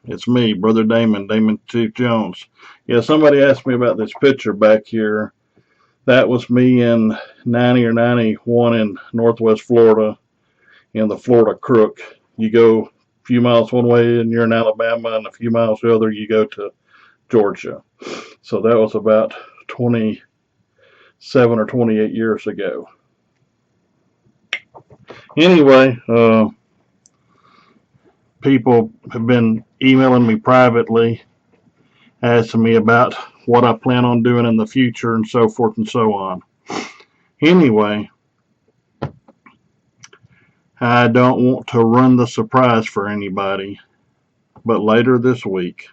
It's me, Brother Damon Chief Jones. Yeah, somebody asked me about this picture back here. That was me in 90 or 91 in Northwest Florida, in the Florida Crook. You go a few miles one way and you're in Alabama, and a few miles the other you go to Georgia. So that was about 27 or 28 years ago. Anyway, people have been emailing me privately, asking me about what I plan on doing in the future and so forth and so on. Anyway, I don't want to run the surprise for anybody, but later this week,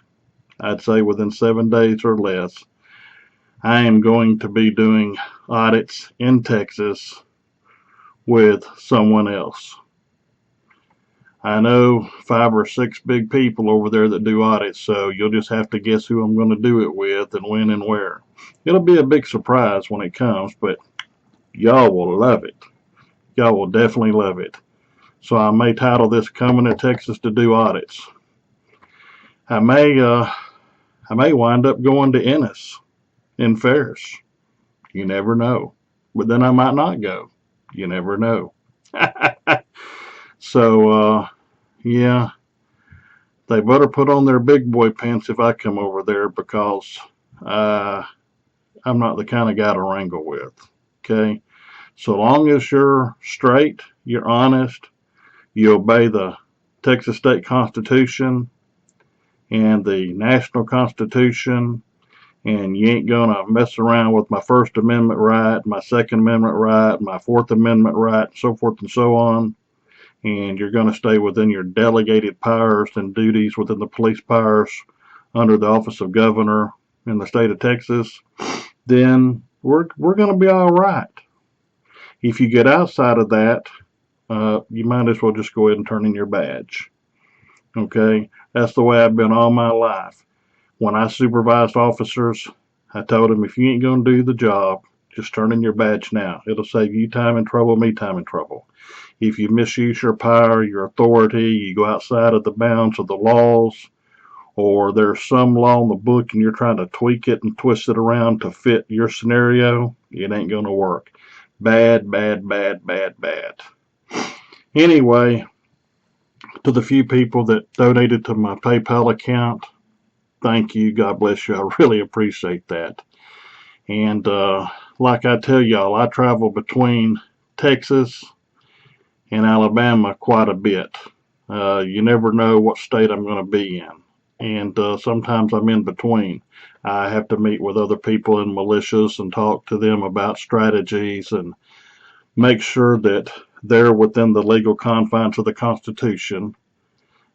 I'd say within 7 days or less, I am going to be doing audits in Texas with someone else. I know 5 or 6 big people over there that do audits, so you'll just have to guess who I'm going to do it with and when and where. It'll be a big surprise when it comes, but y'all will love it. Y'all will definitely love it. So I may title this "Coming to Texas to Do Audits." I may wind up going to Ennis in Ferris. You never know. But then I might not go. You never know. So yeah, they better put on their big boy pants if I come over there, because uh, I'm not the kind of guy to wrangle with. Okay? So long as you're straight, you're honest, you obey the Texas State Constitution and the National Constitution, and you ain't gonna mess around with my First Amendment right, my Second Amendment right, my Fourth Amendment right, so forth and so on, and you're gonna stay within your delegated powers and duties within the police powers under the office of governor in the state of Texas, then we're gonna be all right. If you get outside of that, you might as well just go ahead and turn in your badge. Okay, that's the way I've been all my life. When I supervised officers, I told them, if you ain't going to do the job, just turn in your badge now. It'll save you time and trouble, me time and trouble. If you misuse your power, your authority, you go outside of the bounds of the laws, or there's some law in the book and you're trying to tweak it and twist it around to fit your scenario, it ain't going to work. Bad, bad, bad, bad, bad. Anyway, to the few people that donated to my PayPal account, thank you. God bless you. I really appreciate that. And like I tell y'all, I travel between Texas and Alabama quite a bit. You never know what state I'm going to be in. And sometimes I'm in between. I have to meet with other people in militias and talk to them about strategies and make sure that they're within the legal confines of the Constitution,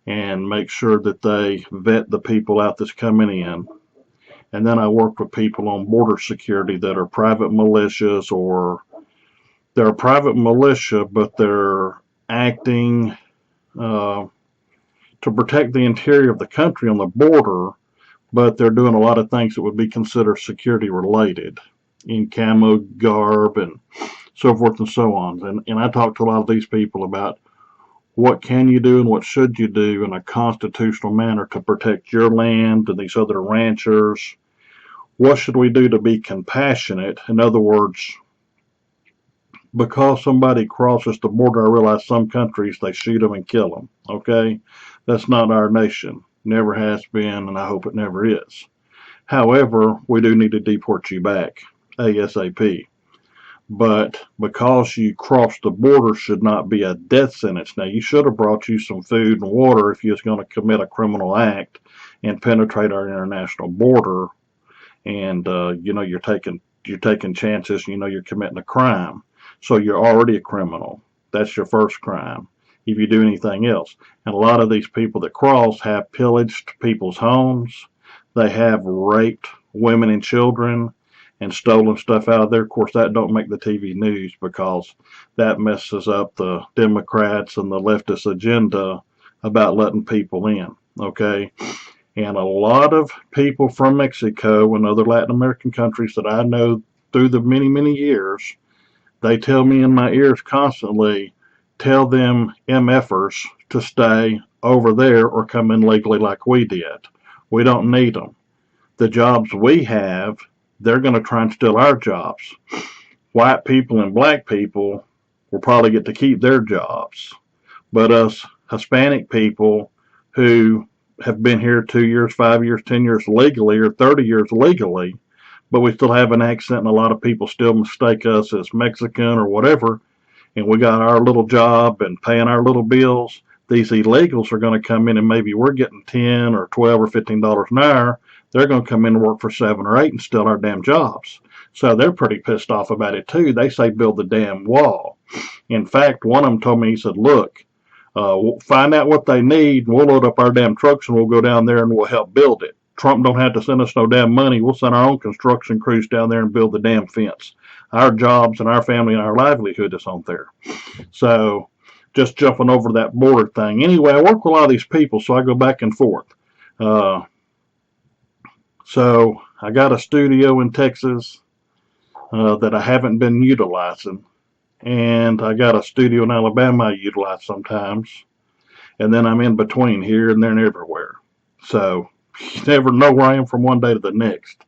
and make sure that they vet the people out that's coming in. And then I work with people on border security that are private militias, or they're a private militia, but they're acting uh, to protect the interior of the country on the border, but they're doing a lot of things that would be considered security related in camo garb and so forth and so on. And I talk to a lot of these people about what can you do and what should you do in a constitutional manner to protect your land and these other ranchers. What should we do to be compassionate? In other words, because somebody crosses the border, I realize some countries, they shoot them and kill them. Okay? That's not our nation. Never has been, and I hope it never is. However, we do need to deport you back ASAP. But because you crossed the border should not be a death sentence. Now, you should have brought you some food and water if you was going to commit a criminal act and penetrate our international border. And you're taking chances. You're committing a crime, so you're already a criminal. That's your first crime. If you do anything else, and a lot of these people that cross have pillaged people's homes, they have raped women and children and stolen stuff out of there. Of course, that don't make the TV news because that messes up the Democrats and the leftist agenda about letting people in. Okay, and a lot of people from Mexico and other Latin American countries that I know through the many, many years, they tell me in my ears constantly, tell them MFers to stay over there or come in legally like we did. We don't need them. The jobs we have, they're going to try and steal our jobs. White people and black people will probably get to keep their jobs. But us Hispanic people who have been here 2 years, 5 years, 10 years legally, or 30 years legally, but we still have an accent, and a lot of people still mistake us as Mexican or whatever, and we got our little job and paying our little bills. These illegals are going to come in, and maybe we're getting 10 or 12 or $15 an hour. They're going to come in and work for 7 or 8 and steal our damn jobs. So they're pretty pissed off about it too. They say build the damn wall. In fact, one of them told me, he said, look, we'll find out what they need, and we'll load up our damn trucks and we'll go down there and we'll help build it. Trump don't have to send us no damn money. We'll send our own construction crews down there and build the damn fence. Our jobs and our family and our livelihood is on there. So just jumping over that border thing. Anyway, I work with a lot of these people, so I go back and forth. So I got a studio in Texas that I haven't been utilizing. And I got a studio in Alabama I utilize sometimes. And then I'm in between here and there and everywhere. So you never know where I am from one day to the next.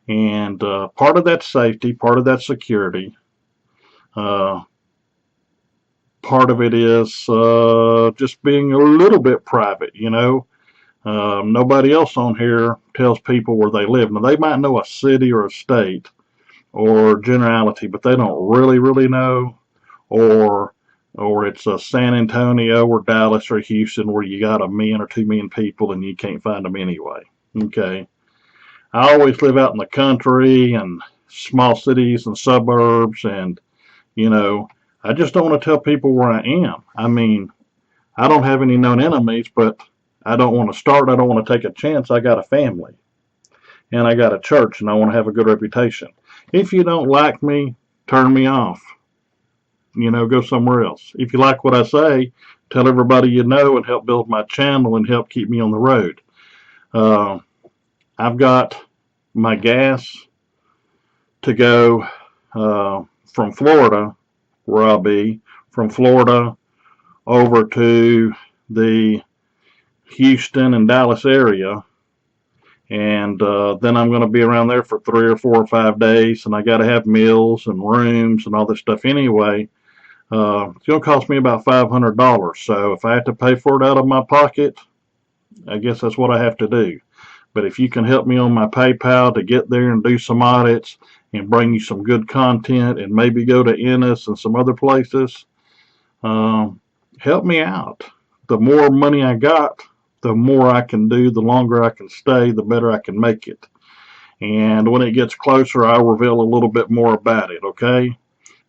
And part of that safety, part of that security, part of it is just being a little bit private, you know. Nobody else on here tells people where they live. Now, they might know a city or a state or generality, but they don't really know. Or it's San Antonio or Dallas or Houston where you got 1 million or 2 million people and you can't find them anyway. Okay. I always live out in the country and small cities and suburbs, and, you know, I just don't want to tell people where I am. I mean, I don't have any known enemies, but I don't want to start. I don't want to take a chance. I got a family and I got a church and I want to have a good reputation. If you don't like me, turn me off. You know, go somewhere else. If you like what I say, tell everybody you know and help build my channel and help keep me on the road. I've got my gas to go from Florida, where I'll be, from Florida over to the Houston and Dallas area. And then I'm going to be around there for 3 or 4 or 5 days, and I got to have meals and rooms and all this stuff anyway. It's going to cost me about $500. So if I have to pay for it out of my pocket, I guess that's what I have to do. But if you can help me on my PayPal to get there and do some audits and bring you some good content and maybe go to Ennis and some other places, help me out. The more money I got, the more I can do, the longer I can stay, the better I can make it. And when it gets closer, I'll reveal a little bit more about it, okay?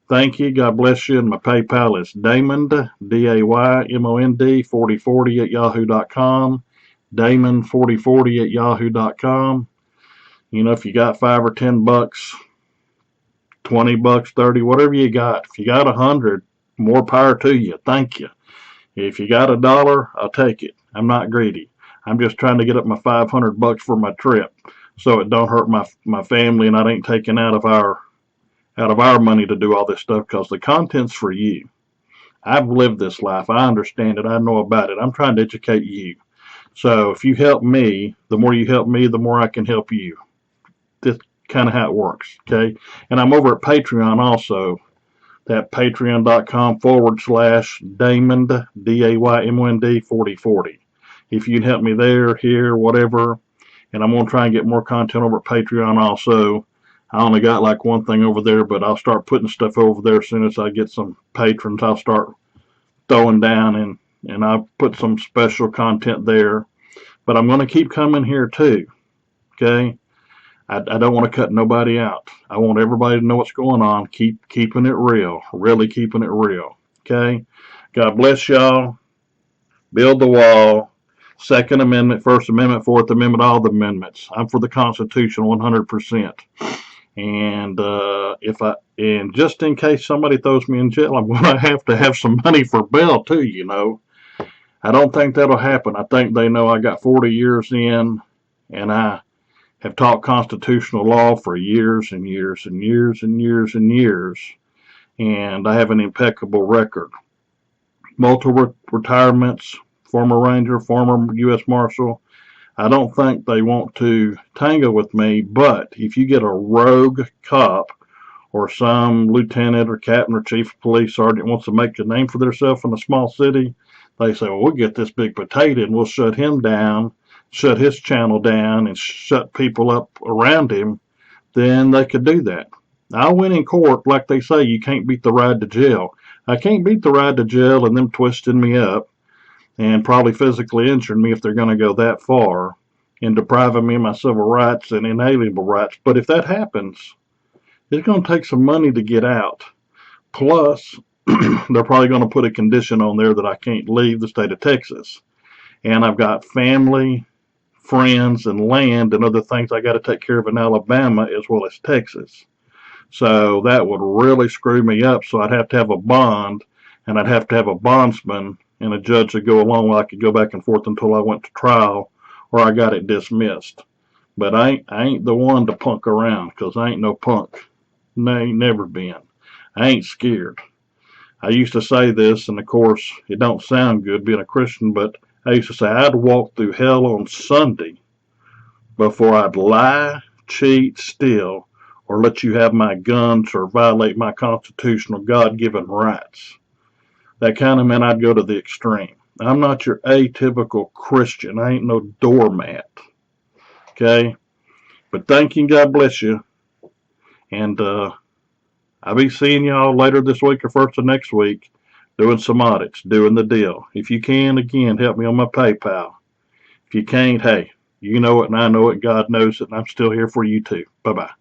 Thank you. God bless you. And my PayPal is Daymond, Daymond, 4040 at yahoo.com. Daymond4040 at yahoo.com. You know, if you got $5 or $10, $20, 30, whatever you got. If you got 100, more power to you. Thank you. If you got $1, I'll take it. I'm not greedy. I'm just trying to get up my $500 for my trip, so it don't hurt my family, and I ain't taking out of our money to do all this stuff, because the content's for you. I've lived this life. I understand it. I know about it. I'm trying to educate you. So if you help me, the more you help me, the more I can help you. That's kind of how it works, okay? And I'm over at Patreon also. That patreon.com/Daymond, Daymond 4040. If you'd help me there, here, whatever. And I'm going to try and get more content over at Patreon also. I only got like one thing over there, but I'll start putting stuff over there as soon as I get some patrons. I'll start throwing down, and I'll put some special content there. But I'm going to keep coming here too, okay? I don't want to cut nobody out. I want everybody to know what's going on. Keeping it real, really keeping it real, okay? God bless y'all. Build the wall. Second Amendment, First Amendment, Fourth Amendment, all the amendments. I'm for the Constitution 100%. And just in case somebody throws me in jail, I'm going to have some money for bail too, you know. I don't think that'll happen. I think they know I got 40 years in, and I have taught constitutional law for years and years and years and years and years, and I have an impeccable record. Multiple retirements, former Ranger, former U.S. Marshal. I don't think they want to tangle with me, but if you get a rogue cop or some lieutenant or captain or chief of police sergeant wants to make a name for themselves in a small city, they say, well, we'll get this big potato and we'll shut him down, shut his channel down, and shut people up around him. Then they could do that. I'll win in court, like they say, you can't beat the ride to jail. I can't beat the ride to jail and them twisting me up and probably physically injuring me if they're going to go that far and depriving me of my civil rights and inalienable rights. But if that happens, it's going to take some money to get out. Plus, they're probably going to put a condition on there that I can't leave the state of Texas. And I've got family, friends, and land and other things I got to take care of in Alabama as well as Texas. So that would really screw me up. So I'd have to have a bond, and I'd have to have a bondsman and a judge to go along with. I could go back and forth until I went to trial or I got it dismissed. But I ain't the one to punk around, because I ain't no punk. I ain't never been. I ain't scared. I used to say this, and of course it don't sound good being a Christian, but I used to say I'd walk through hell on Sunday before I'd lie, cheat, steal, or let you have my guns or violate my constitutional God-given rights. That kind of meant I'd go to the extreme. I'm not your atypical Christian. I ain't no doormat. Okay? But thank you and God bless you. And I'll be seeing y'all later this week or first of next week doing some audits, doing the deal. If you can, again, help me on my PayPal. If you can't, hey, you know it and I know it. God knows it, and I'm still here for you too. Bye-bye.